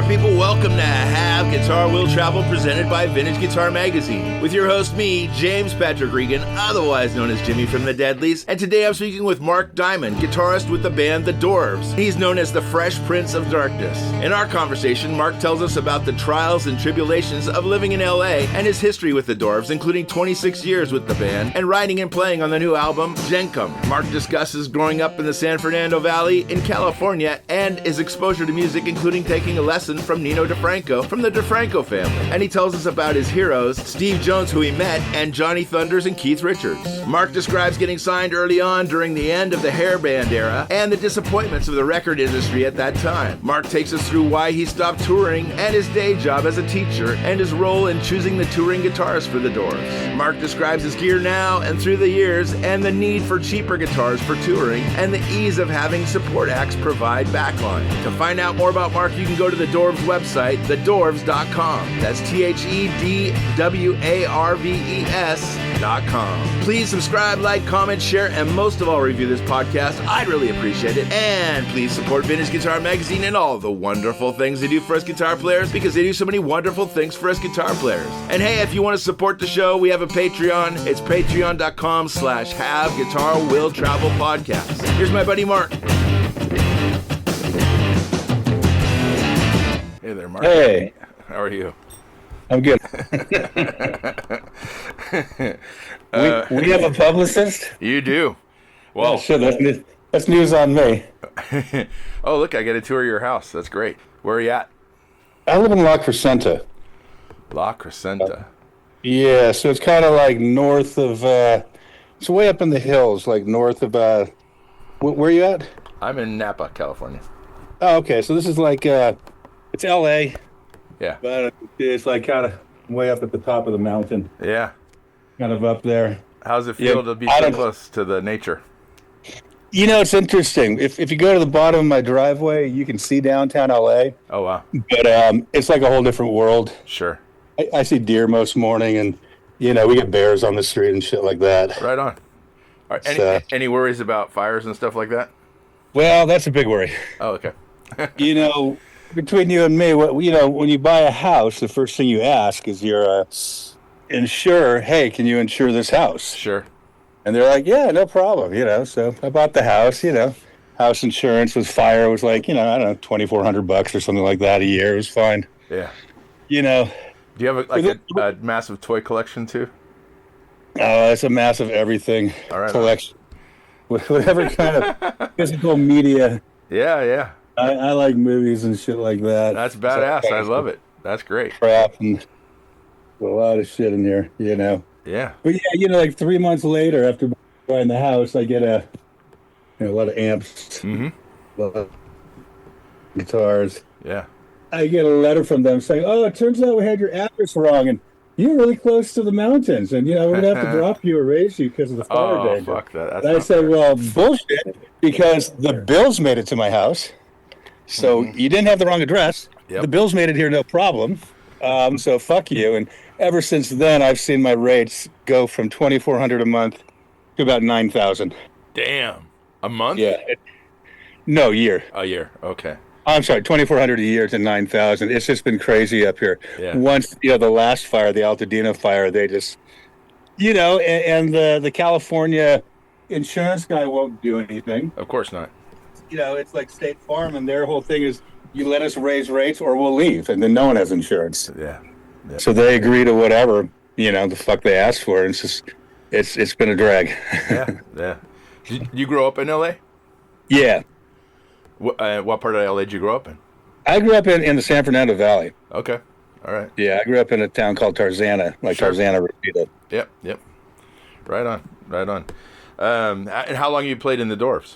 people. Welcome to Have Guitar Will Travel, presented by Vintage Guitar Magazine, with your host, me, James Patrick Regan, otherwise known as Jimmy from the Deadlies. And today I'm speaking with Marc Diamond, guitarist with the band The Dwarves. He's known as the Fresh Prince of Darkness. In our conversation, Marc tells us about the trials and tribulations of living in LA and his history with The Dwarves, including 26 years with the band and writing and playing on the new album, JENKEM. Marc discusses growing up in the San Fernando Valley in California and his exposure to music, including taking a lesson from Nino DeFranko from the DeFranko family. And he tells us about his heroes, Steve Jones, who he met, and Johnny Thunders and Keith Richards. Marc describes getting signed early on during the end of the hair band era and the disappointments of the record industry at that time. Marc takes us through why he stopped touring and his day job as a teacher and his role in choosing the touring guitarist for the Dwarves. Marc describes his gear now and through the years and the need for cheaper guitars for touring and the ease of having support acts provide backline. To find out more about Marc, you can go to the Dwarves website, thedwarves.com. That's THEDWARVES.com. Please subscribe, like, comment, share, and most of all, review this podcast. I'd really appreciate it. And please support Vintage Guitar Magazine and all the wonderful things they do for us guitar players, because they do so many wonderful things for us guitar players. And hey, if you want to support the show, we have a Patreon. It's patreon.com/HaveGuitarWillTravelPodcast. Here's my buddy Marc. Hey there, Marc. Hey. How are you? I'm good. We have a publicist? You do. Well, oh, sure, that's news on me. Oh, look, I get a tour of your house. That's great. Where are you at? I live in La Crescenta. La Crescenta. Yeah, so it's kind of like north of, it's way up in the hills, like north of, where are you at? I'm in Napa, California. Oh, okay, so this is like, it's L.A., yeah, but it's like kind of way up at the top of the mountain. Yeah. Kind of up there. How's it feel to be so close to the nature? You know, it's interesting. If you go to the bottom of my driveway, you can see downtown L.A. Oh, wow. But it's like a whole different world. Sure. I see deer most morning, and, you know, we get bears on the street and shit like that. Right on. All right. Any worries about fires and stuff like that? Well, that's a big worry. Oh, okay. You know, between you and me, when you buy a house, the first thing you ask is your insurer, hey, can you insure this house? Sure. And they're like, yeah, no problem, you know. So I bought the house, you know. House insurance with fire was like, you know, I don't know, $2,400 or something like that a year. It was fine. Yeah. You know. Do you have a massive toy collection too? Oh, it's a massive everything collection. Whatever kind of physical media. Yeah, yeah. I like movies and shit like that. That's badass. I love it. That's great. Crap and a lot of shit in here, you know. Yeah. But yeah, you know, like 3 months later after buying the house, I get a lot of amps, a lot of guitars. Yeah. I get a letter from them saying, oh, it turns out we had your address wrong, and you're really close to the mountains, and, you know, we're going to have to drop you or raise you because of the fire danger. Oh, fuck that. That's and I said, well, bullshit, because the bills made it to my house. So you didn't have the wrong address. Yep. The bills made it here, no problem. So fuck you. And ever since then, I've seen my rates go from $2,400 a month to about $9,000. Damn. A month? Yeah. No, year. A year. Okay. I'm sorry, $2,400 a year to $9,000. It's just been crazy up here. Yeah. Once, you know, the last fire, the Altadena fire, they just, you know, and the California insurance guy won't do anything. Of course not. You know, it's like State Farm, and their whole thing is, you let us raise rates or we'll leave, and then no one has insurance. Yeah. So they agree to whatever, you know, the fuck they asked for. And it's just, it's been a drag. Yeah. Did you grow up in L.A.? Yeah. What part of L.A. did you grow up in? I grew up in the San Fernando Valley. Okay. All right. Yeah, I grew up in a town called Tarzana, like sure. Tarzana Rapida. Yep. Right on. And how long you played in the Dwarves?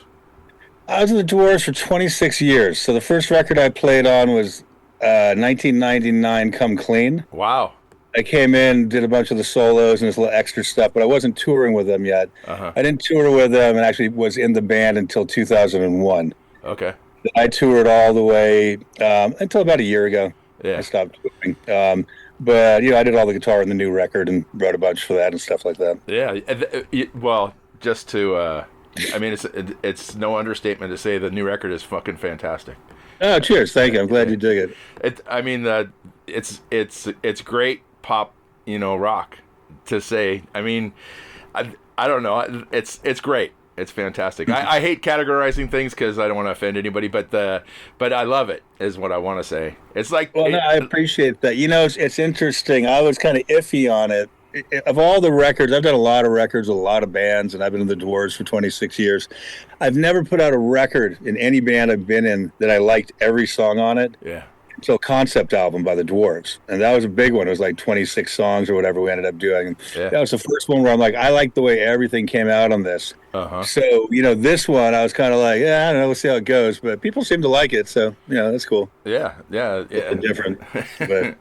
I was in the Dwarves for 26 years. So the first record I played on was 1999, Come Clean. Wow. I came in, did a bunch of the solos and this little extra stuff, but I wasn't touring with them yet. Uh-huh. I didn't tour with them and actually was in the band until 2001. Okay. I toured all the way until about a year ago. Yeah. I stopped touring. But, you know, I did all the guitar in the new record and wrote a bunch for that and stuff like that. Yeah. Well, just to... I mean, it's no understatement to say the new record is fucking fantastic. Oh, cheers! Thank you. I'm glad you dig it. It's great pop, rock to say. I mean, I don't know. It's great. It's fantastic. I hate categorizing things because I don't want to offend anybody, but I love it is what I want to say. It's like, Well, no, I appreciate that. It's interesting. I was kind of iffy on it. Of all the records, I've done a lot of records, a lot of bands, and I've been in the Dwarves for 26 years. I've never put out a record in any band I've been in that I liked every song on it. Yeah. So concept album by the Dwarves, and that was a big one. It was like 26 songs or whatever we ended up doing. Yeah. That was the first one where I'm like, I like the way everything came out on this. Uh-huh. So this one I was kind of like, yeah, I don't know, we'll see how it goes, but people seem to like it, so that's cool. Yeah. It's different, but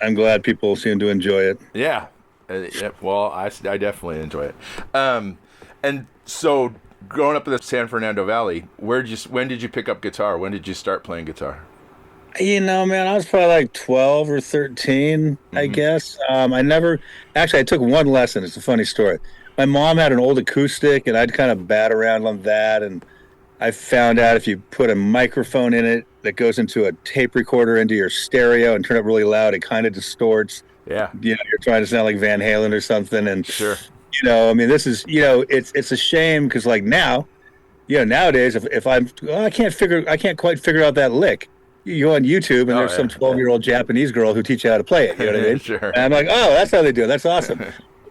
I'm glad people seem to enjoy it. Yeah. Well, I definitely enjoy it. And so growing up in the San Fernando Valley, when did you pick up guitar? When did you start playing guitar? Man, I was probably like 12 or 13, I guess. I took one lesson. It's a funny story. My mom had an old acoustic, and I'd kind of bat around on that. And I found out if you put a microphone in it that goes into a tape recorder into your stereo and turn it really loud, it kind of distorts. Yeah. You're trying to sound like Van Halen or something. And, sure. This is, it's a shame because like now, nowadays, if I can't quite figure out that lick. You go on YouTube and there's some 12-year-old Japanese girl who teach you how to play it. You know what I mean? Sure. And I'm like, oh, that's how they do it. That's awesome.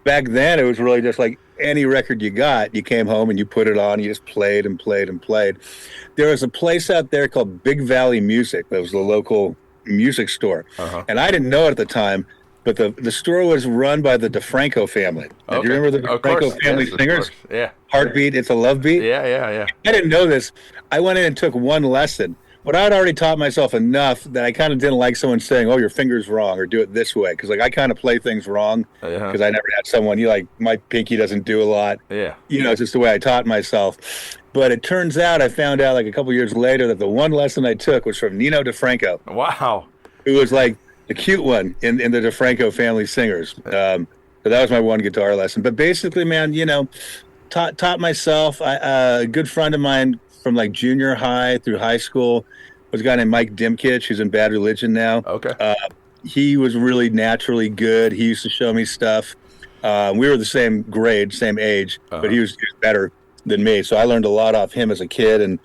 Back then, it was really just like any record you got, you came home and you put it on, you just played and played and played. There was a place out there called Big Valley Music. That was the local music store. Uh-huh. And I didn't know it at the time, but the store was run by the DeFranko family. Okay. Do you remember the DeFranko family singers? Yeah. Heartbeat, It's a Love Beat? Yeah. I didn't know this. I went in and took one lesson. But I'd already taught myself enough that I kind of didn't like someone saying, oh, your finger's wrong or do it this way. Because, I kind of play things wrong because I never had someone, my pinky doesn't do a lot. Yeah. It's just the way I taught myself. But it turns out, I found out a couple years later that the one lesson I took was from Nino DeFranko. Wow. Who was like the cute one in the DeFranko family singers. So that was my one guitar lesson. But basically, man, taught myself. A good friend of mine from like junior high through high school was a guy named Mike Dimkich, who's in Bad Religion now. Okay. He was really naturally good. He used to show me stuff. We were the same grade, same age, but he was better than me. So I learned a lot off him as a kid. And,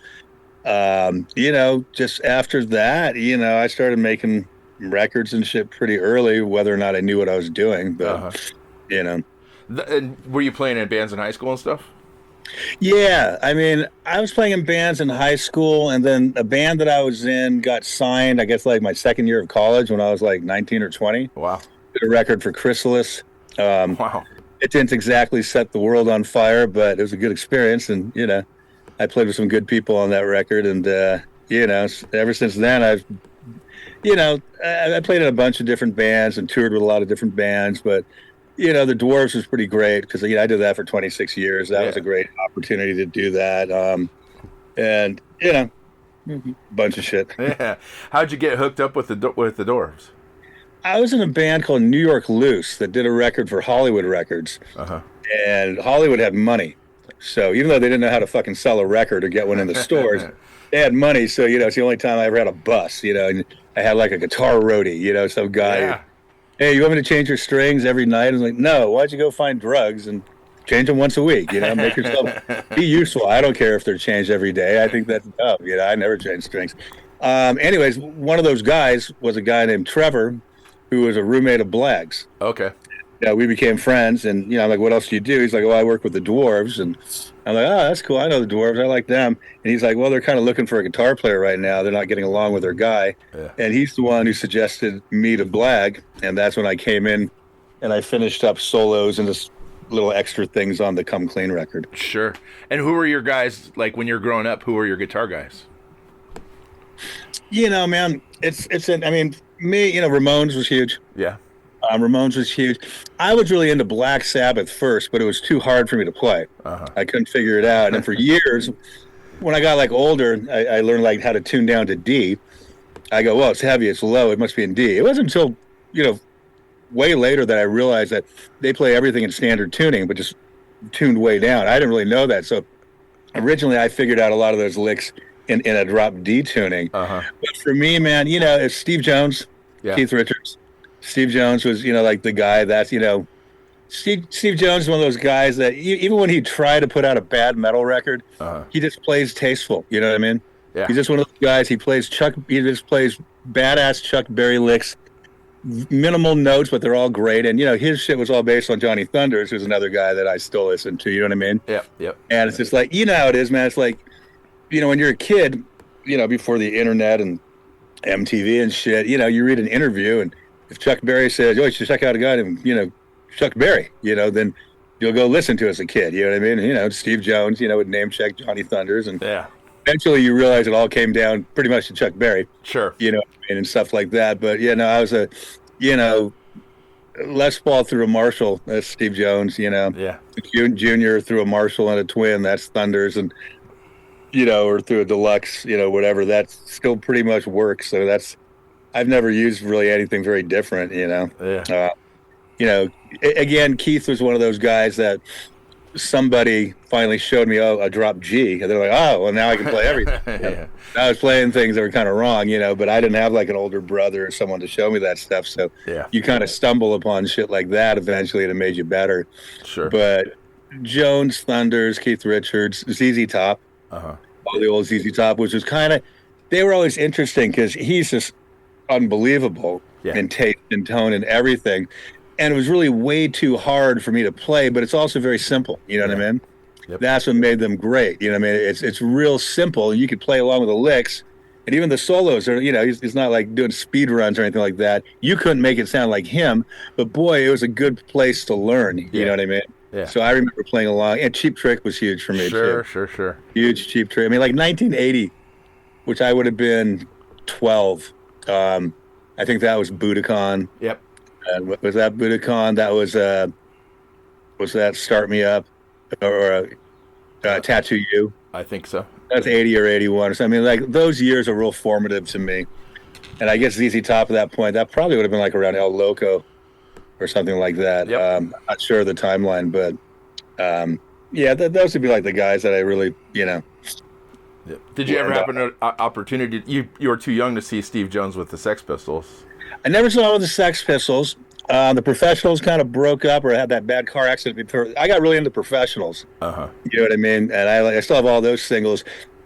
just after that, I started making records and shit pretty early, whether or not I knew what I was doing. But, And were you playing in bands in high school and stuff? Yeah, I was playing in bands in high school, and then a band that I was in got signed, I guess, like my second year of college when I was like 19 or 20. Wow. Did a record for Chrysalis. Wow. It didn't exactly set the world on fire, but it was a good experience, and, I played with some good people on that record, and, ever since then, I played in a bunch of different bands and toured with a lot of different bands, but the Dwarves was pretty great because I did that for 26 years. That was a great opportunity to do that. And a bunch of shit. Yeah. How'd you get hooked up with the Dwarves? I was in a band called New York Loose that did a record for Hollywood Records. Uh-huh. And Hollywood had money. So even though they didn't know how to fucking sell a record or get one in the stores, they had money. So, it's the only time I ever had a bus, and I had like a guitar roadie, some guy. Yeah. Hey, you want me to change your strings every night? I was like, no, why'd you go find drugs and change them once a week? Make yourself be useful. I don't care if they're changed every day. I think that's dumb. I never change strings. Anyways, one of those guys was a guy named Trevor, who was a roommate of Black's. Okay. Yeah, we became friends, and I'm like, what else do you do? He's like, I work with the Dwarves, and I'm like, oh, that's cool. I know the Dwarves. I like them. And he's like, well, they're kind of looking for a guitar player right now. They're not getting along with their guy. Yeah. And he's the one who suggested me to Blag, and that's when I came in, and I finished up solos and just little extra things on the Come Clean record. Sure. And who were your guys, like when you're growing up, who were your guitar guys? Man, me, Ramones was huge. Yeah. Ramones was huge. I was really into Black Sabbath first, but it was too hard for me to play. Uh-huh. I couldn't figure it out. And for years, when I got older, I learned how to tune down to D. I go, well, it's heavy, it's low, it must be in D. It wasn't until, way later that I realized that they play everything in standard tuning, but just tuned way down. I didn't really know that. So originally I figured out a lot of those licks in a drop D tuning. But for me, man, it's Steve Jones, Keith Richards. Steve Jones was, like the guy that's, Steve Jones is one of those guys that even when he tried to put out a bad metal record, he just plays tasteful. You know what I mean? Yeah. He's just one of those guys. He just plays badass Chuck Berry licks, minimal notes, but they're all great. And his shit was all based on Johnny Thunders, who's another guy that I still listen to. You know what I mean? Yep. And it's just like, how it is, man. It's like, when you're a kid, before the internet and MTV and shit, you read an interview, and if Chuck Berry says, "Oh, you should check out a guy named Chuck Berry," then you'll go listen to it as a kid. You know what I mean? Steve Jones, would name check Johnny Thunders, and eventually you realize it all came down pretty much to Chuck Berry. Sure. And stuff like that. But I was a, Les Paul through a Marshall. That's Steve Jones. Junior through a Marshall and a Twin. That's Thunders, and or through a Deluxe. Whatever. That still pretty much works. So I've never used really anything very different. Again, Keith was one of those guys that somebody finally showed me a drop G, and they're like, "Oh, well, now I can play everything." I was playing things that were kind of wrong, but I didn't have like an older brother or someone to show me that stuff. So you kind of stumble upon shit like that eventually, and it made you better. Sure. But Jones, Thunders, Keith Richards, ZZ Top, all the old ZZ Top, which was they were always interesting because he's just unbelievable in taste and tone and everything. And it was really way too hard for me to play, but it's also very simple. You know what I mean? Yep. That's what made them great. You know what I mean? It's real simple. You could play along with the licks, and even the solos are, he's not like doing speed runs or anything like that. You couldn't make it sound like him, but boy, it was a good place to learn. You know what I mean? Yeah. So I remember playing along, and Cheap Trick was huge for me too. Sure. Huge Cheap Trick. I mean, like 1980, which I would have been 12. I think that was Budokan. Yep. Was that Budokan? That was that Start Me Up or Tattoo You? I think so. That's 80 or 81 or something. I mean, like those years are real formative to me. And I guess ZZ Top at that point, that probably would have been like around El Loco or something like that. Yep. Not sure of the timeline, but those would be like the guys that I really, Yep. Did you ever happen to opportunity? You were too young to see Steve Jones with the Sex Pistols. I never saw him with the Sex Pistols. The Professionals kind of broke up or had that bad car accident before. I got really into Professionals. You know what I mean? And I still have all those singles.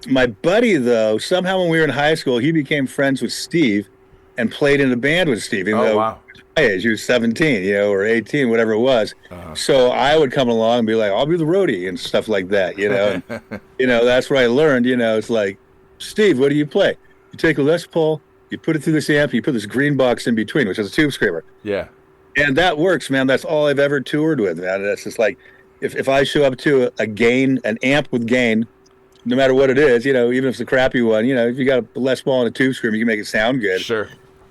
My buddy, though, somehow when we were in high school, he became friends with Steve and played in a band with Steve. Even though wow. My age, he was 17, or 18, whatever it was. So I would come along and be like, "I'll be the roadie," and stuff like that, And, that's where I learned, it's like, "Steve, what do you play?" You take a Les Paul, you put it through this amp, you put this green box in between, which is a tube screamer. Yeah. And that works, man. That's all I've ever toured with, man. That's just like, if I show up to an amp with gain, no matter what it is, even if it's a crappy one, if you got a Les Paul and a tube screamer, you can make it sound good. Sure.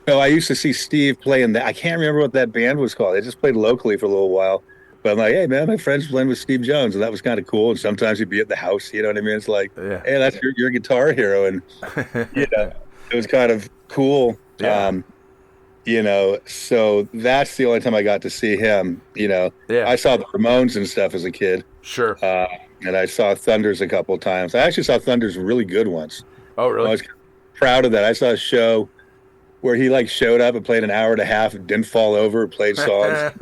So I used to see Steve playing that. I can't remember what that band was called. They just played locally for a little while. But I'm like, "Hey, man, my friend's playing with Steve Jones," and that was kind of cool. And sometimes he'd be at the house, you know what I mean? It's like, "Hey, that's your guitar hero," and it was kind of cool. Yeah. So that's the only time I got to see him. I saw the Ramones and stuff as a kid. Sure. And I saw Thunders a couple of times. I actually saw Thunders really good once. Oh, really? I was proud of that. I saw a show where he showed up and played an hour and a half and didn't fall over, played songs.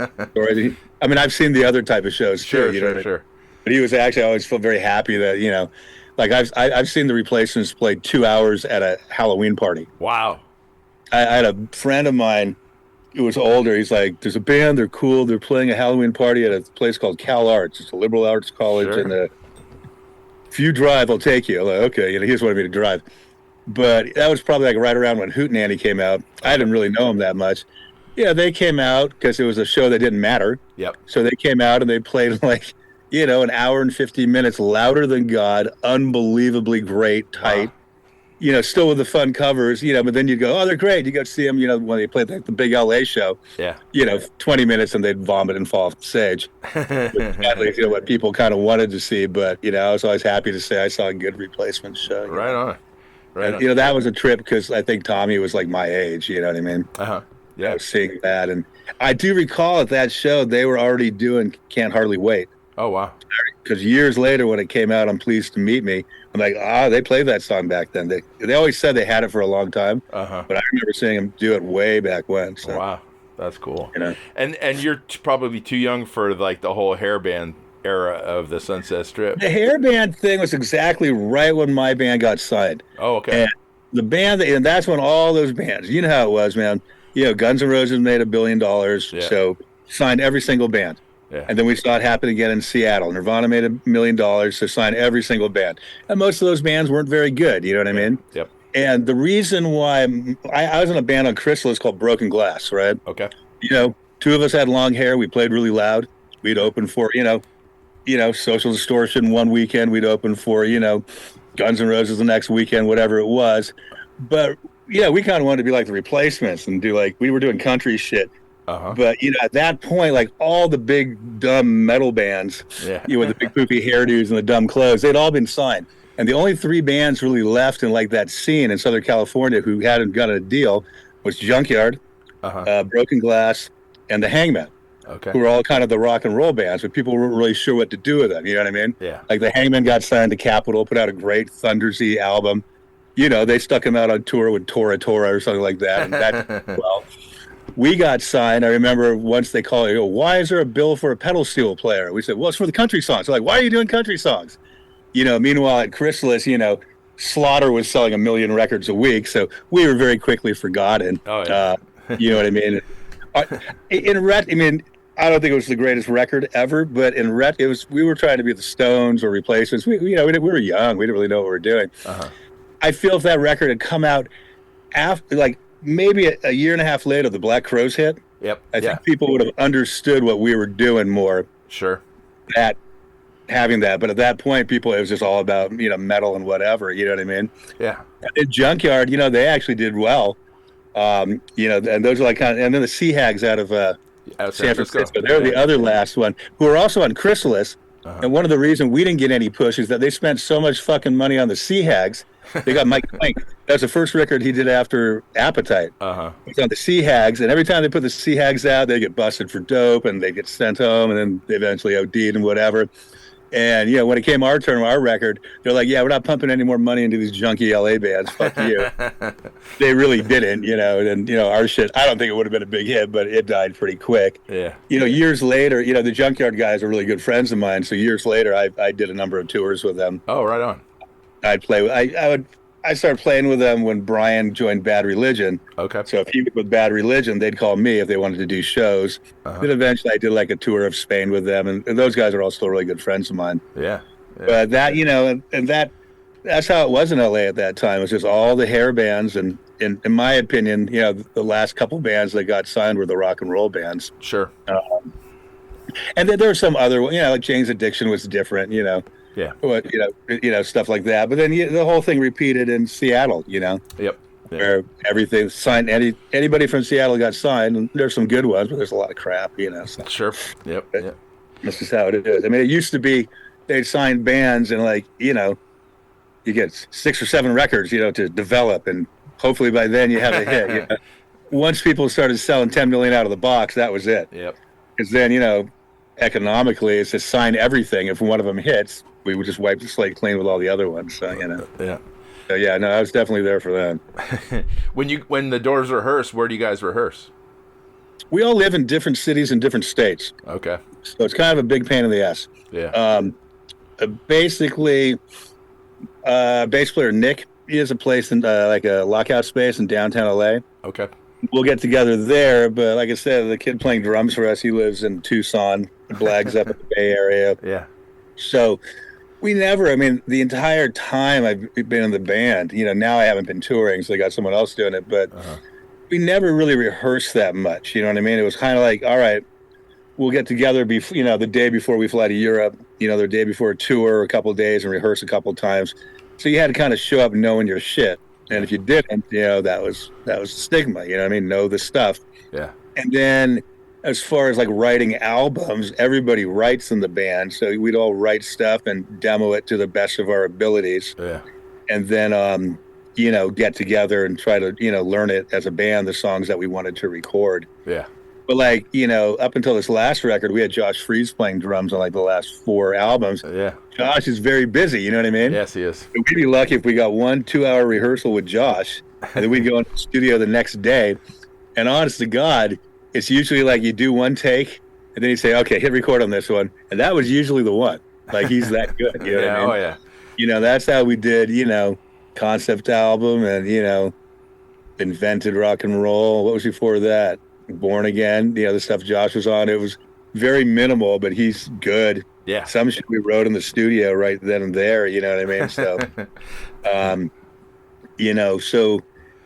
I mean, I've seen the other type of shows too. Sure. But he was actually, I always feel very happy that, like I've seen the Replacements play 2 hours at a Halloween party. Wow. I had a friend of mine who was older. He's like, "There's a band, they're cool. They're playing a Halloween party at a place called Cal Arts. It's a liberal arts college. Sure. And if you drive, I'll take you." I'm like, "Okay." He just wanted me to drive. But that was probably like right around when Hootenanny came out. I didn't really know him that much. They came out because it was a show that didn't matter. Yep. So they came out and they played like, an hour and 50 minutes, louder than God, unbelievably great, tight. Wow. Still with the fun covers, but then you'd go, "Oh, they're great." You go see them, when they played the big LA show. Yeah. 20 minutes and they'd vomit and fall off the stage. At least, what people kind of wanted to see. But, I was always happy to say I saw a good Replacement show. Right on. And, that was a trip because I think Tommy was like my age, you know what I mean? Yeah. Seeing that. And I do recall at that show, they were already doing Can't Hardly Wait. Oh, wow. Because years later, when it came out on Pleased to Meet Me, I'm like, they played that song back then. They always said they had it for a long time, but I remember seeing them do it way back when. So, wow, that's cool. You know. And you're probably too young for like the whole hair band era of the Sunset Strip. The hair band thing was exactly right when my band got signed. Oh, okay. And the band, and that's when all those bands, you know how it was, man. You know, Guns N' Roses made $1 billion, so signed every single band. Yeah. And then we saw it happen again in Seattle. Nirvana made $1 million, so signed every single band. And most of those bands weren't very good, you know what I mean? Yep. And the reason why I was in a band on Chrysalis called Broken Glass, right? Okay. You know, two of us had long hair. We played really loud. We'd open for, you know, Social Distortion one weekend. We'd open for, you know, Guns N' Roses the next weekend, whatever it was. But, yeah, we kind of wanted to be like the Replacements and do like, we were doing country shit. But, you know, at that point, like all the big dumb metal bands, you know, with the big poofy hairdos and the dumb clothes, they'd all been signed. And the only 3 bands really left in like that scene in Southern California who hadn't got a deal was Junkyard, Broken Glass, and the Hangmen. Okay. Who were all kind of the rock and roll bands, but people weren't really sure what to do with them. You know what I mean? Yeah. Like the Hangmen got signed to Capitol, put out a great Thundersea album. You know, they stuck him out on tour with Tora Tora or something like that. And that well. We got signed. I remember once they called it, why is there a bill for a pedal steel player? We said, well, it's for the country songs. They're like, why are you doing country songs? You know, meanwhile at Chrysalis, you know, Slaughter was selling 1 million records a week. So we were very quickly forgotten. Oh, yeah. You know what I mean? I mean, I don't think it was the greatest record ever, but we were trying to be the Stones or Replacements. We were young. We didn't really know what we were doing. I feel if that record had come out after, like, maybe a year and a half later, the Black Crowes hit. Yep. I think people would have understood what we were doing more. Sure. Having that, but at that point, it was just all about, you know, metal and whatever. You know what I mean? Yeah. In Junkyard, you know, they actually did well. You know, and those are like and then the Sea Hags out of San Francisco. They're the other last one who are also on Chrysalis. And one of the reasons we didn't get any push is that they spent so much fucking money on the Sea Hags. They got Mike Plank. That's the first record he did after Appetite. It's on the Sea Hags, and every time they put the Sea Hags out, they get busted for dope, and they get sent home, and then they eventually OD'd and whatever. And, you know, when it came our turn, our record, they're like, yeah, we're not pumping any more money into these junky LA bands. Fuck you. They really didn't, you know, and, you know, our shit, I don't think it would have been a big hit, but it died pretty quick. Yeah. You know, years later, you know, the Junkyard guys are really good friends of mine. So years later, I did a number of tours with them. Oh, right on. I started playing with them when Brian joined Bad Religion. Okay. So if he was with Bad Religion, they'd call me if they wanted to do shows. Then eventually I did like a tour of Spain with them, and those guys are all still really good friends of mine. Yeah. But that, you know, and that's how it was in LA at that time. It was just all the hair bands, and in my opinion, you know, the last couple bands that got signed were the rock and roll bands. Sure. And then there were some other, you know, like Jane's Addiction was different, you know. Yeah. But, you know, stuff like that. But then the whole thing repeated in Seattle, you know. Yep. Yeah. Where everything signed, anybody from Seattle got signed, and there's some good ones, but there's a lot of crap, you know. So. Sure. Yep. Yep. This is how it is. I mean, it used to be they'd sign bands and, like, you know, you get 6 or 7 records, you know, to develop, and hopefully by then you have a hit. You know? Once people started selling 10 million out of the box, that was it. Yep. Because then, you know, economically, it's just sign everything. If one of them hits, we would just wipe the slate clean with all the other ones. So, you know. Yeah. So, yeah, no, I was definitely there for that. When the Doors rehearse, where do you guys rehearse? We all live in different cities and different states. Okay. So it's kind of a big pain in the ass. Yeah. Basically, bass player Nick, he has a place in like a lockout space in downtown LA. Okay. We'll get together there, but like I said, the kid playing drums for us, he lives in Tucson, Blags up in the Bay Area. Yeah. So we never, I mean, the entire time I've been in the band, you know, now I haven't been touring, so I got someone else doing it, but we never really rehearsed that much, you know what I mean? It was kind of like, all right, we'll get together, you know, the day before we fly to Europe, you know, the day before a tour, a couple of days, and rehearse a couple of times. So you had to kind of show up knowing your shit. And if you didn't, you know, that was stigma, you know what I mean? Know the stuff. Yeah. And then as far as like writing albums, everybody writes in the band. So we'd all write stuff and demo it to the best of our abilities. Yeah. And then, you know, get together and try to, you know, learn it as a band, the songs that we wanted to record. Yeah. But like, you know, up until this last record, we had Josh Freese playing drums on like the last 4 albums. Yeah. Josh is very busy, you know what I mean? Yes, he is. We'd be lucky if we got 1-2 hour rehearsal with Josh, and then we'd go into the studio the next day. And honest to God, it's usually like you do one take, and then you say, okay, hit record on this one. And that was usually the one. Like, he's that good. You know what I mean? Oh, yeah. You know, that's how we did, you know, concept album and, you know, invented rock and roll. What was before that? Born Again, you know, the stuff Josh was on. It was very minimal, but he's good. Yeah. Some shit we wrote in the studio right then and there, you know what I mean? So, you know, so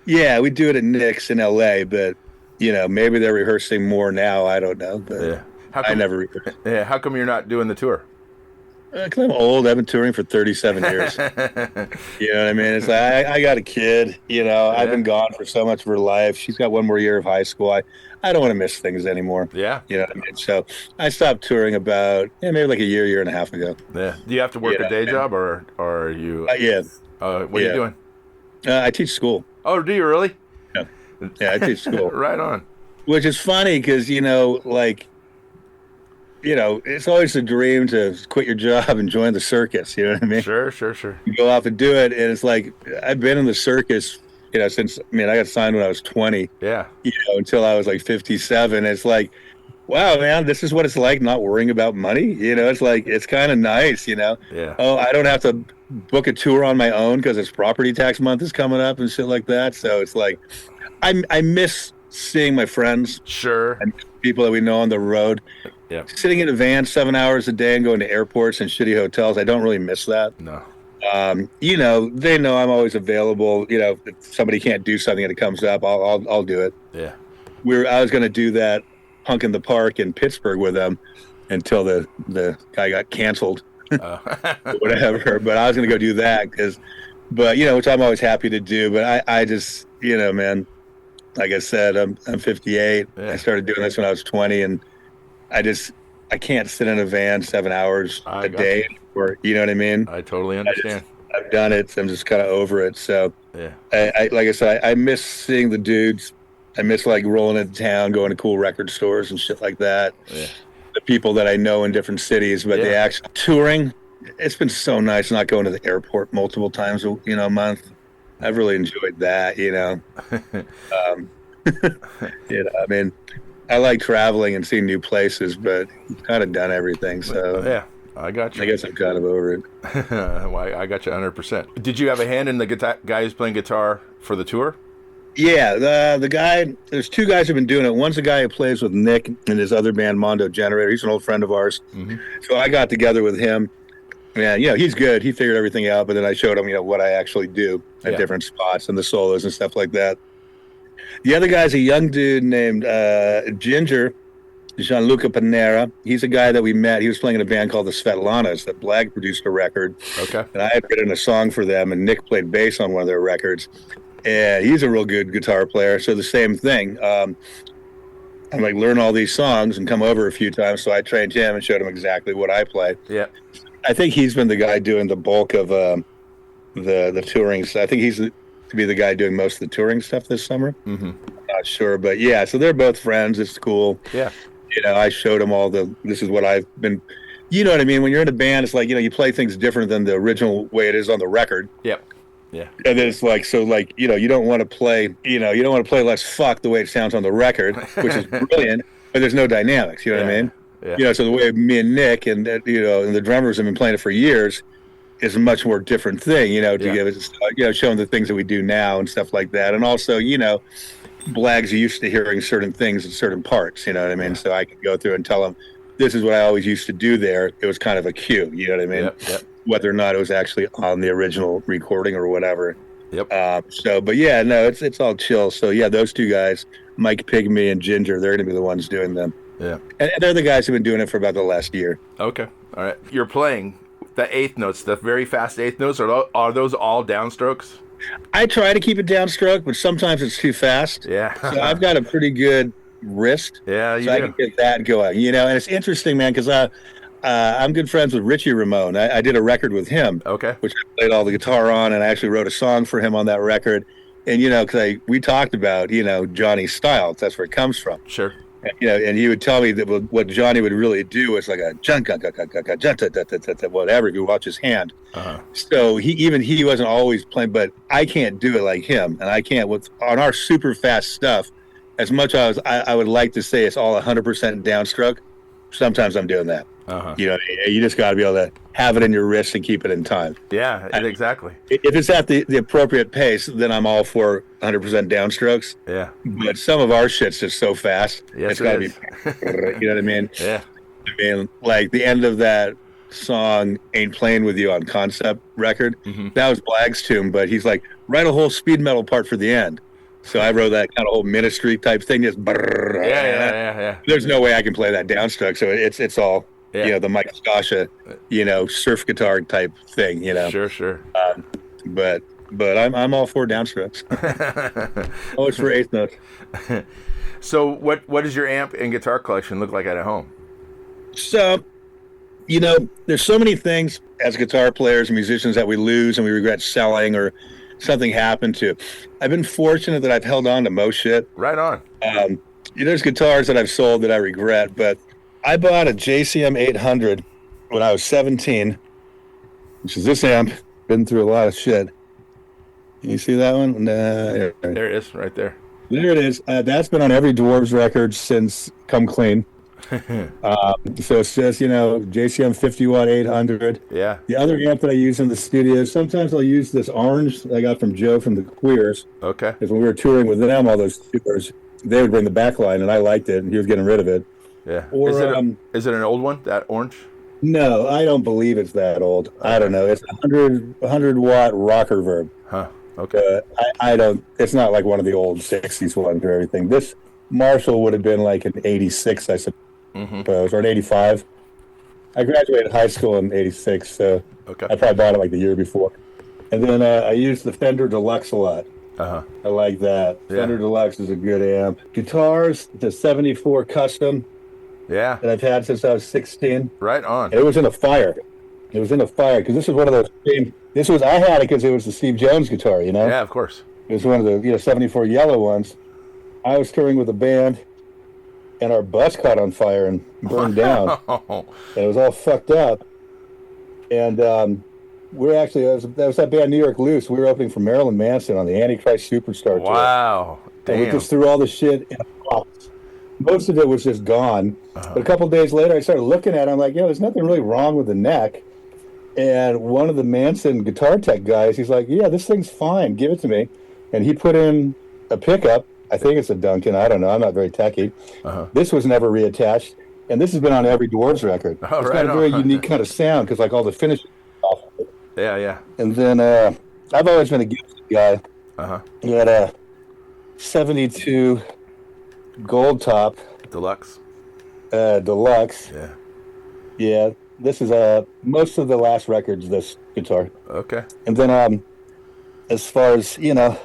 yeah, we do it at Nick's in LA, but you know, maybe they're rehearsing more now. I don't know, but Yeah. I never rehearse. Yeah. How come you're not doing the tour? Because I'm old. I've been touring for 37 years. You know what I mean? It's like I got a kid. You know, I've been gone for so much of her life. She's got one more year of high school. I don't want to miss things anymore. Yeah. You know what I mean? So I stopped touring about maybe like a year and a half ago. Yeah. Do you have to work a day job or are you? Yeah. What are you doing? I teach school. Oh, do you really? Yeah, I teach school. Right on. Which is funny because, you know, like, you know, it's always a dream to quit your job and join the circus. You know what I mean? Sure. You go off and do it. And it's like, I've been in the circus, you know, since, I mean, I got signed when I was 20, Yeah. you know, until I was like 57. It's like, wow, man, this is what it's like not worrying about money. You know, it's like, it's kind of nice, you know? Yeah. Oh, I don't have to book a tour on my own because it's property tax month is coming up and shit like that. So it's like, I miss seeing my friends. Sure. And people that we know on the road. Yeah. Sitting in a van 7 hours a day and going to airports and shitty hotels, I don't really miss that. No. You know, they know I'm always available. You know, if somebody can't do something and it comes up, I'll do it. Yeah. I was going to do that Punk in the Park in Pittsburgh with them until the guy got canceled, whatever. But I was going to go do that but you know, which I'm always happy to do. But I just, you know, man, like I said, I'm 58. Yeah. I started doing this when I was 20, and I can't sit in a van 7 hours a day. Or, you know what I mean? I totally understand. I've done it. So I'm just kind of over it. So Yeah. I like I said, I miss seeing the dudes. I miss like rolling into town, going to cool record stores and shit like that. Yeah. The people that I know in different cities, but they actually touring. It's been so nice not going to the airport multiple times, you know, a month. I've really enjoyed that, you know. You know, I mean, I like traveling and seeing new places, but I've kind of done everything. So Yeah. I got you. I guess I'm kind of over it. Well, I got you 100%. Did you have a hand in the guy who's playing guitar for the tour? Yeah, the guy, there's 2 guys who've been doing it. One's a guy who plays with Nick and his other band, Mondo Generator. He's an old friend of ours. Mm-hmm. So I got together with him. Yeah, you know, he's good. He figured everything out, but then I showed him, you know, what I actually do at different spots and the solos and stuff like that. The other guy's a young dude named Ginger, Gianluca Panera. He's a guy that we met. He was playing in a band called the Svetlanas that Blag produced a record. Okay. And I had written a song for them, and Nick played bass on one of their records. And he's a real good guitar player. So the same thing. I'm like, learn all these songs and come over a few times. So I trained him and showed him exactly what I play. Yeah. I think he's been the guy doing the bulk of the touring. So I think he's to be the guy doing most of the touring stuff this summer. Mm-hmm. I'm not sure, but yeah. So they're both friends. It's cool. Yeah. You know, I showed them all this is what I've been. You know what I mean? When you're in a band, it's like, you know, you play things different than the original way it is on the record. Yep. Yeah. And then it's like, so like, you know, you don't want to play Let's Fuck the way it sounds on the record, which is brilliant, but there's no dynamics. You know what I mean? Yeah. You know, so the way me and Nick and, you know, and the drummers have been playing it for years is a much more different thing, you know, to give it, you know, show them the things that we do now and stuff like that. And also, you know, Blag's used to hearing certain things in certain parts, you know what I mean? So I could go through and tell him, this is what I always used to do there. It was kind of a cue, you know what I mean? Yep. Whether or not it was actually on the original recording or whatever. Yep. But yeah, no, it's all chill. So yeah, those 2 guys, Mike Pygmy and Ginger, they're going to be the ones doing them. Yeah. And they're the guys who've been doing it for about the last year. Okay. All right. You're playing the eighth notes, the very fast eighth notes. Are those all downstrokes? I try to keep it downstroke, but sometimes it's too fast. Yeah. So I've got a pretty good wrist. Yeah, you do. I can get that going, you know. And it's interesting, man, because I'm good friends with Richie Ramone. I did a record with him. Okay. Which I played all the guitar on, and I actually wrote a song for him on that record. And, you know, because we talked about, you know, Johnny's style. That's where it comes from. Sure. And he would tell me that what Johnny would really do was like a whatever. If you watch his hand, so he wasn't always playing, but I can't do it like him, and I can't on our super fast stuff. As much as I would like to say it's all 100% downstroke, sometimes I'm doing that. You just got to be able to have it in your wrist and keep it in time. Yeah, exactly. If it's at the appropriate pace, then I'm all for 100% downstrokes. Yeah. But some of our shit's just so fast. Yes, it's got to be, you know what I mean? Yeah. I mean, like the end of that song, Ain't Playing With You on Concept record, that was Blag's tune, but he's like, write a whole speed metal part for the end. So I wrote that kind of whole Ministry type thing. Just yeah. There's no way I can play that downstroke. So it's all, the Mike Scascia, surf guitar type thing, Sure. But I'm all for downstrokes. It's for eighth notes. So what does your amp and guitar collection look like at home? So, there's so many things as guitar players and musicians that we lose and we regret selling or something happened to. I've been fortunate that I've held on to most shit. Right on. There's guitars that I've sold that I regret, but I bought a JCM 800 when I was 17, which is this amp. Been through a lot of shit. Can you see that one? There it is, right there. There it is. That's been on every Dwarves record since Come Clean. So it's just, JCM 50 watt 800. Yeah. The other amp that I use in the studio, sometimes I'll use this orange that I got from Joe from the Queers. Okay. Because when we were touring with them, all those tours, they would bring the back line, and I liked it, and he was getting rid of it. Yeah. Or, is it an old one, that orange? No, I don't believe it's that old. I don't know. It's a 100 watt rocker verb. Huh. Okay. I don't. It's not like one of the old 60s ones or everything. This Marshall would have been like an 86, I suppose, or an 85. I graduated high school in 86, so I probably bought it like the year before. And then I used the Fender Deluxe a lot. I like that. Yeah. Fender Deluxe is a good amp. Guitars, the 74 Custom. Yeah. That I've had since I was 16. Right on. It was in a fire. Because this was one of those. I had it because it was the Steve Jones guitar, Yeah, of course. It was one of the 74 yellow ones. I was touring with a band, and our bus caught on fire and burned down. And it was all fucked up. And we're actually, that was that band New York Loose. We were opening for Marilyn Manson on the Antichrist Superstar tour. Wow. Damn. And we just threw all the shit in a box. Most of it was just gone. But a couple of days later, I started looking at it. I'm like, there's nothing really wrong with the neck. And one of the Manson guitar tech guys, he's like, yeah, this thing's fine. Give it to me. And he put in a pickup. I think it's a Duncan. I don't know. I'm not very techy. This was never reattached. And this has been on every Dwarves record. It's got a very unique kind of sound because like all the finishes off of it. Yeah. And then I've always been a Gibson guy. He had a 72 gold top. Deluxe. Deluxe. Yeah. Yeah. This is most of the last records, this guitar. Okay. And then as far as, the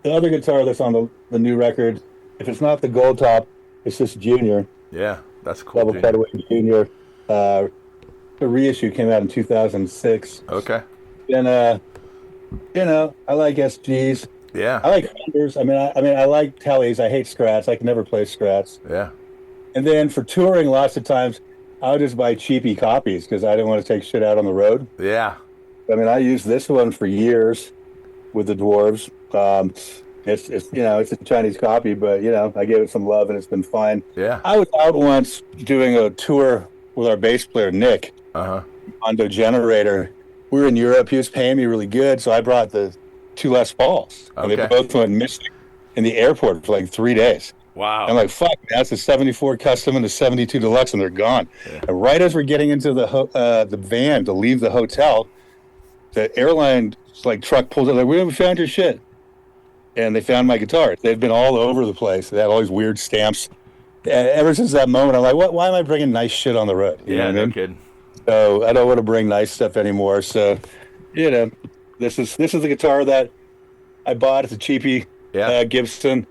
other guitar that's on the new record, if it's not the gold top, it's this Junior. Yeah, that's cool. Double cutaway Junior. The reissue came out in 2006. Okay. And, I like SGs. Yeah. I like Fenders. I mean, I like Tellys. I hate Strats. I can never play Strats. Yeah. And then for touring, lots of times, I would just buy cheapy copies because I didn't want to take shit out on the road. Yeah. I mean, I used this one for years with the Dwarves. It's it's a Chinese copy, but I gave it some love and it's been fine. Yeah. I was out once doing a tour with our bass player Nick. Hondo Generator. We were in Europe. He was paying me really good, so I brought the two Les Pauls, and they both went missing in the airport for like 3 days. Wow. I'm like, fuck, that's a 74 Custom and a 72 Deluxe, and they're gone. Yeah. And right as we're getting into the van to leave the hotel, the airline truck pulls up, like, we haven't found your shit. And they found my guitar. They've been all over the place. They had all these weird stamps. And ever since that moment, I'm like, why am I bringing nice shit on the road? You know what I mean? Kidding. So I don't want to bring nice stuff anymore. So, this is the guitar that I bought. It's a cheapie Gibson.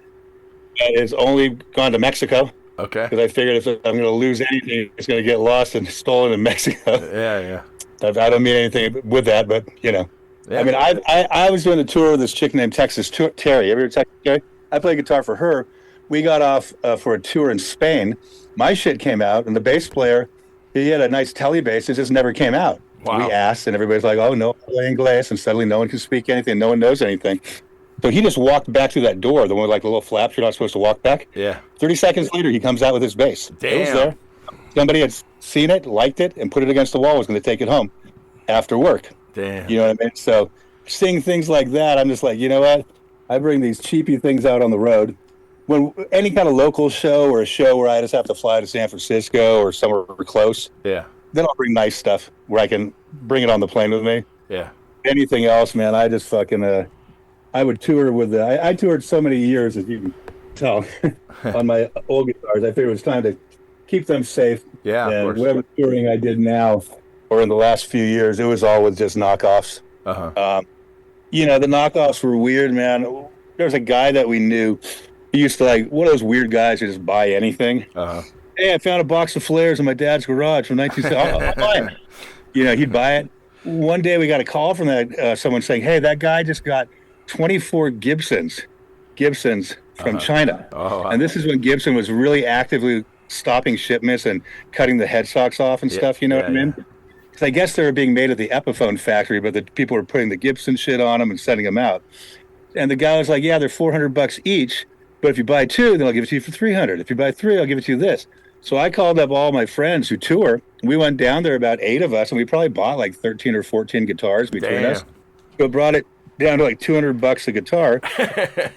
It's only gone to Mexico. Okay. Because I figured if I'm going to lose anything, it's going to get lost and stolen in Mexico. Yeah. I don't mean anything with that, but Yeah. I mean, I was doing a tour with this chick named Texas Terry. You ever heard of Texas Terry? I played guitar for her, we got off for a tour in Spain. My shit came out, and the bass player, he had a nice telly bass. It just never came out. Wow. We asked, and everybody's like, "Oh, no English," and suddenly no one can speak anything. No one knows anything. So he just walked back through that door, the one with like the little flaps. You're not supposed to walk back. Yeah. 30 seconds later, he comes out with his bass. Damn. It was there. Somebody had seen it, liked it, and put it against the wall. Was going to take it home after work. Damn. You know what I mean? So seeing things like that, I'm just like, you know what? I bring these cheapy things out on the road. When any kind of local show or a show where I just have to fly to San Francisco or somewhere close, Yeah. then I'll bring nice stuff where I can bring it on the plane with me. Yeah. Anything else, man, I just fucking, I would tour with, I toured so many years, as you can tell, on my old guitars. I figured it was time to keep them safe. Yeah, of And course. whatever touring I did now or in the last few years, it was all with just knockoffs. Uh-huh. You know, the knockoffs were weird, man. There was a guy that we knew. He used to like one of those weird guys who just buy anything. Uh-huh. Hey, I found a box of flares in my dad's garage from 1970. I'll buy it. You know, he'd buy it. One day we got a call from that someone saying, "Hey, that guy just got 24 Gibsons from China." Oh, wow. And this is when Gibson was really actively stopping shipments and cutting the headstalks off and stuff. You know what I mean? Because I guess they were being made at the Epiphone factory, but the people were putting the Gibson shit on them and sending them out. And the guy was like, "Yeah, they're $400 each, but if you buy two, then I'll give it to you for $300. If you buy three, I'll give it to you this." So I called up all my friends who tour. We went down there, about 8 of us, and we probably bought like 13 or 14 guitars between us. So brought it down to like $200 a guitar.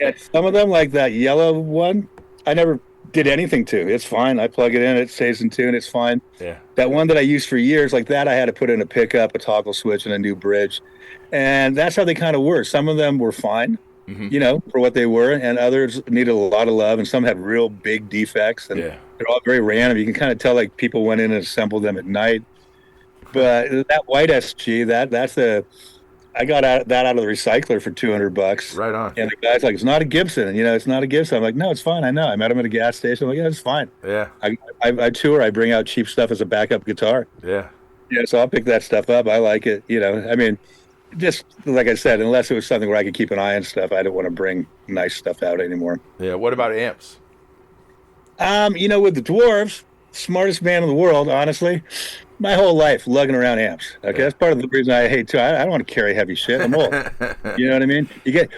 And some of them, like that yellow one, I never did anything to. It's fine. I plug it in, it stays in tune, it's fine. Yeah. That one that I used for years, like that, I had to put in a pickup, a toggle switch, and a new bridge. And that's how they kind of were. Some of them were fine, you know, for what they were, and others needed a lot of love, and some had real big defects, and they're all very random. You can kind of tell like people went in and assembled them at night. But that white SG, that's the, I got that out of the recycler for $200. Right on. And the guy's like, "It's not a Gibson." And, you know, "It's not a Gibson." I'm like, "No, it's fine. I know." I met him at a gas station. I'm like, "Yeah, it's fine." Yeah. I tour. I bring out cheap stuff as a backup guitar. Yeah. Yeah, so I'll pick that stuff up. I like it. You know, I mean, just like I said, unless it was something where I could keep an eye on stuff, I don't want to bring nice stuff out anymore. Yeah. What about amps? You know, with the Dwarves, smartest man in the world, honestly, my whole life lugging around amps. Okay, that's part of the reason I hate too. I don't want to carry heavy shit. I'm old. You know what I mean?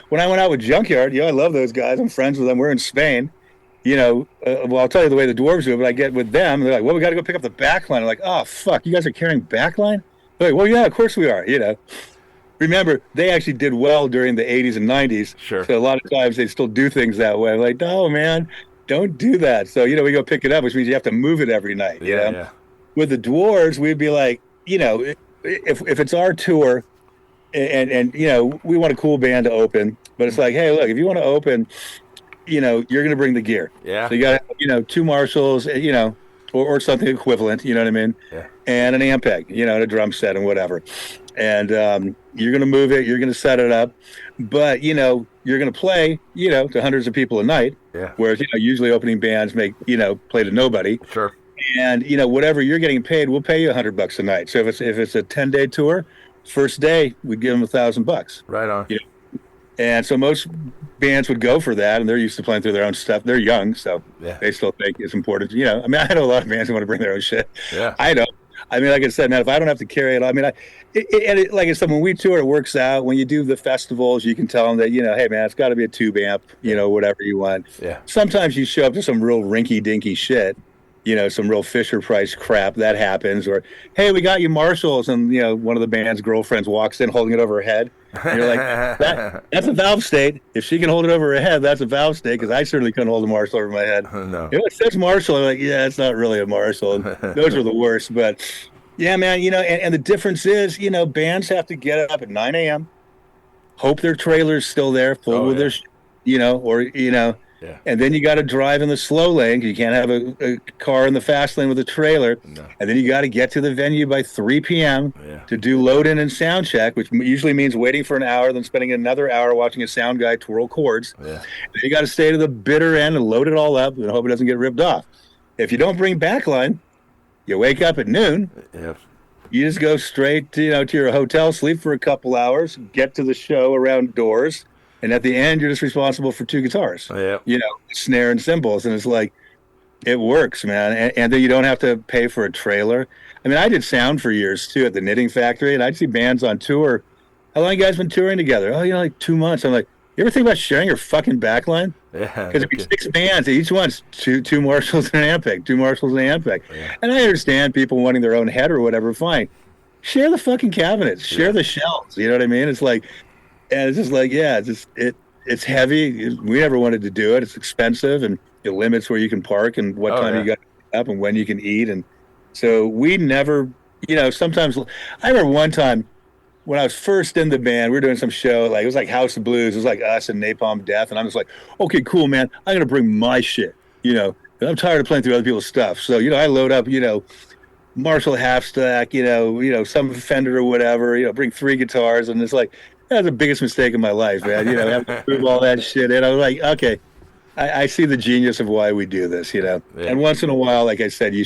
When I went out with Junkyard, you know, I love those guys. I'm friends with them. We're in Spain. You know, well, I'll tell you the way the Dwarves do it, but I get with them, they're like, "Well, we got to go pick up the backline." I'm like, "Oh, fuck, you guys are carrying backline?" They're like, "Well, yeah, of course we are." You know, remember, they actually did well during the 80s and 90s. Sure. So a lot of times they still do things that way. I'm like, "No, man, don't do that." So, you know, we go pick it up, which means you have to move it every night. You know? Yeah. With the Dwarves, we'd be like, you know, if it's our tour and you know, we want a cool band to open, but it's like, "Hey, look, if you want to open, you know, you're going to bring the gear." Yeah. So you got, you know, 2 Marshalls, you know, or something equivalent, you know what I mean? Yeah. And an amp peg, you know, and a drum set and whatever. And you're going to move it, you're going to set it up, but, you know, you're going to play, you know, to hundreds of people a night. Yeah. Whereas, you know, usually opening bands play to nobody. Sure. And, you know, whatever you're getting paid, we'll pay you $100 a night. So if it's a 10-day tour, first day, we'd give them $1,000. Right on. You know? And so most bands would go for that, and they're used to playing through their own stuff. They're young, so they still think it's important. You know, I mean, I know a lot of bands who want to bring their own shit. Yeah. I know. I mean, like I said, man, if I don't have to carry it, I mean, like I said, when we tour, it works out. When you do the festivals, you can tell them that, you know, "Hey, man, it's got to be a tube amp, you know, whatever you want." Yeah. Sometimes you show up to some real rinky-dinky shit, you know, some real Fisher-Price crap that happens. Or, "Hey, we got you Marshalls," and, you know, one of the band's girlfriends walks in holding it over her head. And you're like, that's a valve state. If she can hold it over her head, that's a valve state, because I certainly couldn't hold a Marshall over my head. No. It says Marshall. I'm like, yeah, it's not really a Marshall. And those are the worst. But, yeah, man, you know, and the difference is, you know, bands have to get up at 9 a.m., hope their trailer's still there, full with their, you know, or, you know, and then you got to drive in the slow lane. You can't have a car in the fast lane with a trailer. No. And then you got to get to the venue by 3 p.m. To do load in and sound check, which usually means waiting for an hour, then spending another hour watching a sound guy twirl chords. Yeah. Then you got to stay to the bitter end and load it all up and hope it doesn't get ripped off. If you don't bring backline, you wake up at noon. You just go straight to, you know, to your hotel, sleep for a couple hours, get to the show around doors, And at the end, you're just responsible for two guitars, Yeah. snare and cymbals. And it's like, it works, man. And then you don't have to pay for a trailer. I mean, I did sound for years too at the Knitting Factory, and I'd see bands on tour. How long you guys been touring together? Oh, like 2 months. I'm like, you ever think about sharing your fucking backline? Yeah. Because it'd be 6 bands, each one's two Marshalls and an amp pick, two Marshalls and an amp pick. Yeah. And I understand people wanting their own head or whatever. Fine, share the fucking cabinets, share the shelves. You know what I mean? It's like, and it's just like, yeah, it's heavy. We never wanted to do it. It's expensive, and it limits where you can park and what time you got to get up and when you can eat. And so we never, sometimes I remember one time when I was first in the band, we were doing some show, like it was like House of Blues. It was like us and Napalm Death. And I'm just like, okay, cool, man. I'm going to bring my shit, I'm tired of playing through other people's stuff. So, I load up, Marshall half stack, some Fender or whatever, bring 3 guitars. And it's like, that was the biggest mistake of my life, man. Having to move all that shit in. I was like, okay, I see the genius of why we do this, Yeah. And once in a while, like I said, we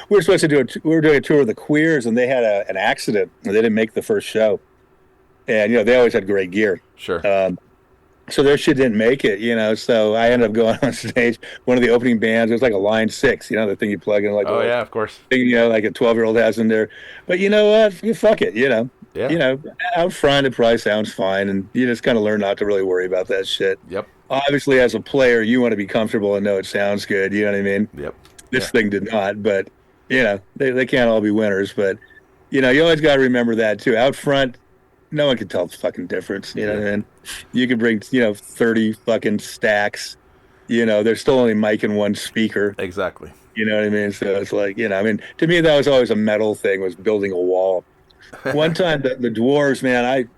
were supposed to we were doing a tour of the Queers, and they had an accident, and they didn't make the first show. And, they always had great gear. Sure. So their shit didn't make it, so I ended up going on stage. One of the opening bands, it was like a Line 6, the thing you plug in, like, oh, yeah, of course. Thing, like a 12-year-old has in there. But you know what? You fuck it, Yeah. Out front, it probably sounds fine, and you just kind of learn not to really worry about that shit. Yep. Obviously, as a player, you want to be comfortable and know it sounds good. You know what I mean? Yep. This thing did not, but, they can't all be winners. But, you always got to remember that, too. Out front, no one can tell the fucking difference. You know what I mean? You can bring, 30 fucking stacks. There's still only mic and one speaker. Exactly. You know what I mean? So it's like, to me, that was always a metal thing, was building a wall. One time, the Dwarves, man,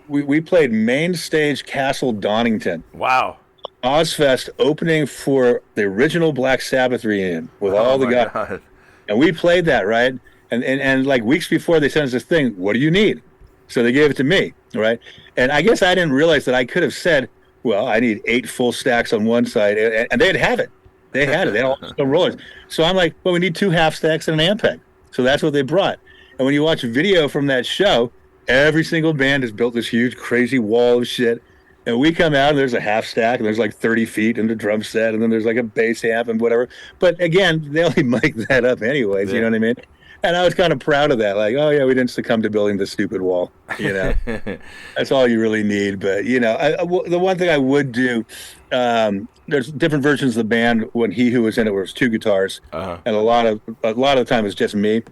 we played main stage Castle Donington. Wow. Ozfest opening for the original Black Sabbath reunion with all the guys. God. And we played that, right? And like weeks before, they sent us this thing, what do you need? So they gave it to me, right? And I guess I didn't realize that I could have said, well, I need 8 full stacks on one side, and they'd have it. They had it. They all the rollers. So I'm like, well, we need 2 half stacks and an amp pack. So that's what they brought. And when you watch a video from that show, every single band has built this huge, crazy wall of shit. And we come out, and there's a half stack, and there's like 30 feet in the drum set, and then there's like a bass amp and whatever. But again, they only mic that up anyways, you know what I mean? And I was kind of proud of that. Like, oh, yeah, we didn't succumb to building the stupid wall, That's all you really need. But, the one thing I would do, there's different versions of the band when He Who Was in It was 2 guitars. And a lot of the time it's just me.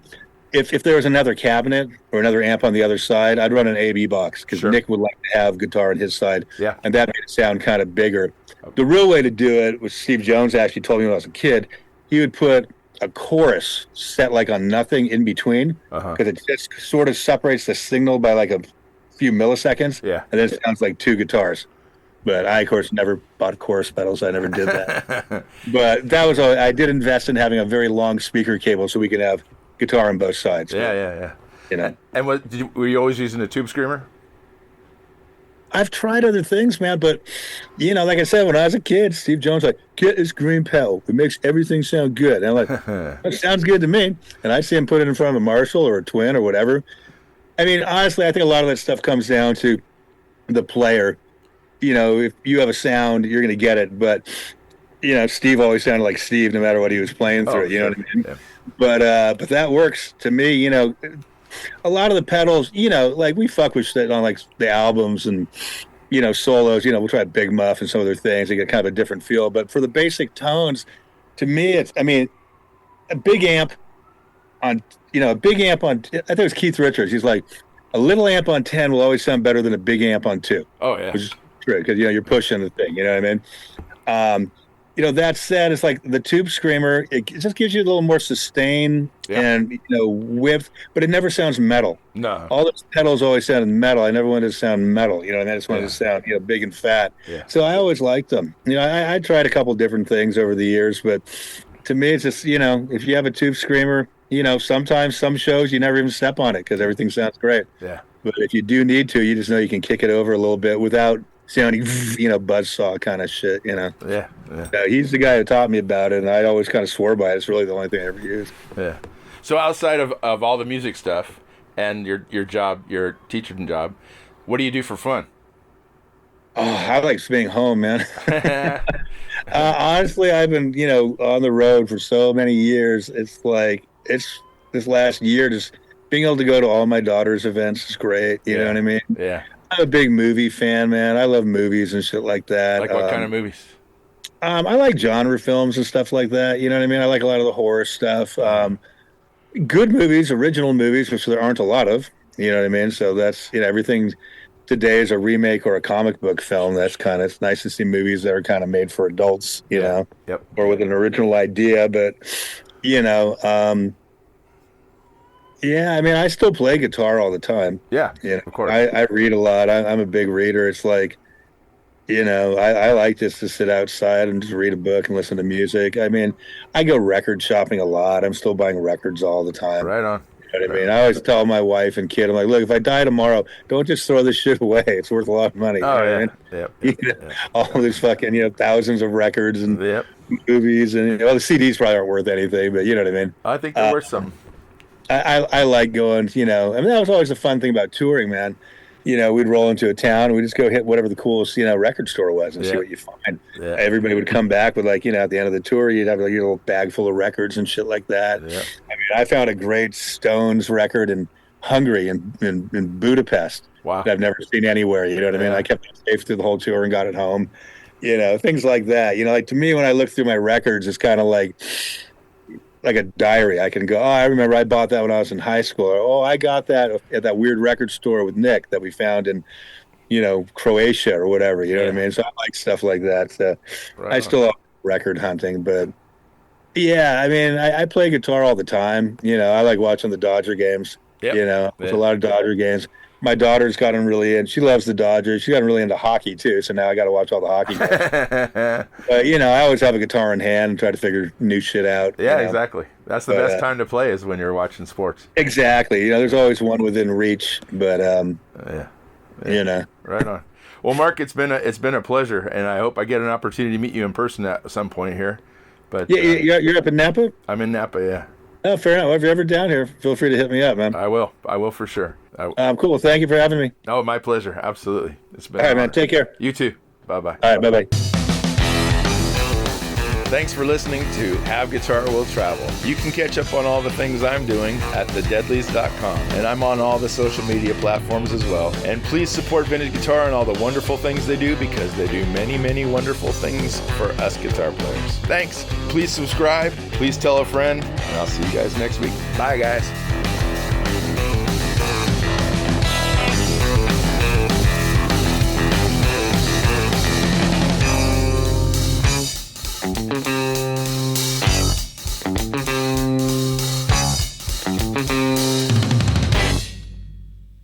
If there was another cabinet or another amp on the other side, I'd run an A/B box because Nick would like to have guitar on his side. Yeah. And that made it sound kind of bigger. Okay. The real way to do it was Steve Jones actually told me when I was a kid. He would put a chorus set like on nothing in between because it just sort of separates the signal by like a few milliseconds. Yeah. And then it sounds like 2 guitars. But I, of course, never bought chorus pedals. I never did that. But that was all. I did invest in having a very long speaker cable so we could have guitar on both sides. Yeah. And were you always using a tube screamer? I've tried other things, man, but like I said, when I was a kid, Steve Jones was like, get this green pedal. It makes everything sound good. And I'm like, that sounds good to me. And I see him put it in front of a Marshall or a Twin or whatever. I mean, honestly, I think a lot of that stuff comes down to the player. If you have a sound, you're going to get it. But Steve always sounded like Steve no matter what he was playing through. You know what I mean? Yeah. But that works to me. A lot of the pedals, like we fuck with shit on like the albums and solos. We'll try Big Muff and some other things. They get kind of a different feel. But for the basic tones, to me, a big amp on I think it was Keith Richards. He's like, a little amp on 10 will always sound better than a big amp on 2. Oh yeah, which is true because you're pushing the thing. You know what I mean? That said, it's like the tube screamer. It just gives you a little more sustain and width, but it never sounds metal. No, all those pedals always sounded metal. I never wanted to sound metal. And I just wanted to sound big and fat. Yeah. So I always liked them. I tried a couple different things over the years, but to me, it's just if you have a tube screamer, sometimes some shows you never even step on it because everything sounds great. Yeah. But if you do need to, you just know you can kick it over a little bit without sounding, buzzsaw kind of shit, Yeah. So he's the guy who taught me about it, and I always kind of swore by it. It's really the only thing I ever used. Yeah. So outside of all the music stuff and your job, your teaching job, what do you do for fun? Oh, I like being home, man. Honestly, I've been, on the road for so many years. It's like it's this last year, just being able to go to all my daughter's events is great. You know Yeah. what I mean? Yeah. I'm a big movie fan, man. I love movies and shit like that. Like what kind of movies? I like genre films and stuff like that. You know what I mean? I like a lot of the horror stuff. Good movies, original movies, which there aren't a lot of. You know what I mean? So that's everything today is a remake or a comic book film. That's it's nice to see movies that are kind of made for adults, Yep. or with an original idea. But you know, yeah, I mean, I still play guitar all the time. Yeah, of course. I read a lot. I'm a big reader. It's like, I like just to sit outside and just read a book and listen to music. I mean, I go record shopping a lot. I'm still buying records all the time. Right on. You know what I mean? I always tell my wife and kid, I'm like, look, if I die tomorrow, don't just throw this shit away. It's worth a lot of money. Oh, yeah. I mean? Yep. All these fucking, thousands of records and Yep. movies. And, the CDs probably aren't worth anything, but you know what I mean? I think they're worth some. I like going, I mean, that was always the fun thing about touring, man. We'd roll into a town and we'd just go hit whatever the coolest, record store was and see what you find. Yeah. Everybody would come back with at the end of the tour, you'd have like your little bag full of records and shit like that. Yeah. I mean, I found a great Stones record in Hungary in Budapest. Wow. That I've never seen anywhere. You know what I mean? I kept it safe through the whole tour and got it home. Things like that. Like to me, when I look through my records, it's kind of like a diary. I can go, oh, I remember I bought that when I was in high school. Or, oh, I got that at that weird record store with Nick that we found in, Croatia or whatever. You know what I mean? So I like stuff like that. So I still love record hunting, but yeah, I mean, I play guitar all the time. I like watching the Dodger games. Yep. There's a lot of Dodger games. My daughter's gotten really in. She loves the Dodgers. She got really into hockey too. So now I got to watch all the hockey games. But I always have a guitar in hand and try to figure new shit out. Yeah, exactly. That's the best time to play is when you're watching sports. Exactly. There's always one within reach. But Right on. Well, Mark, it's been a pleasure, and I hope I get an opportunity to meet you in person at some point here. But you're up in Napa? I'm in Napa. Yeah. Oh, fair enough. Well, if you're ever down here, feel free to hit me up, man. I will for sure. Cool. Well, thank you for having me. Oh, my pleasure. Absolutely. It's been all right, man. Take care. You too. Bye-bye. All right, bye-bye. Thanks for listening to Have Guitar Will Travel. You can catch up on all the things I'm doing at thedeadlies.com, and I'm on all the social media platforms as well. And please support Vintage Guitar and all the wonderful things they do, because they do many, many wonderful things for us guitar players. Thanks. Please subscribe. Please tell a friend, and I'll see you guys next week. Bye, guys.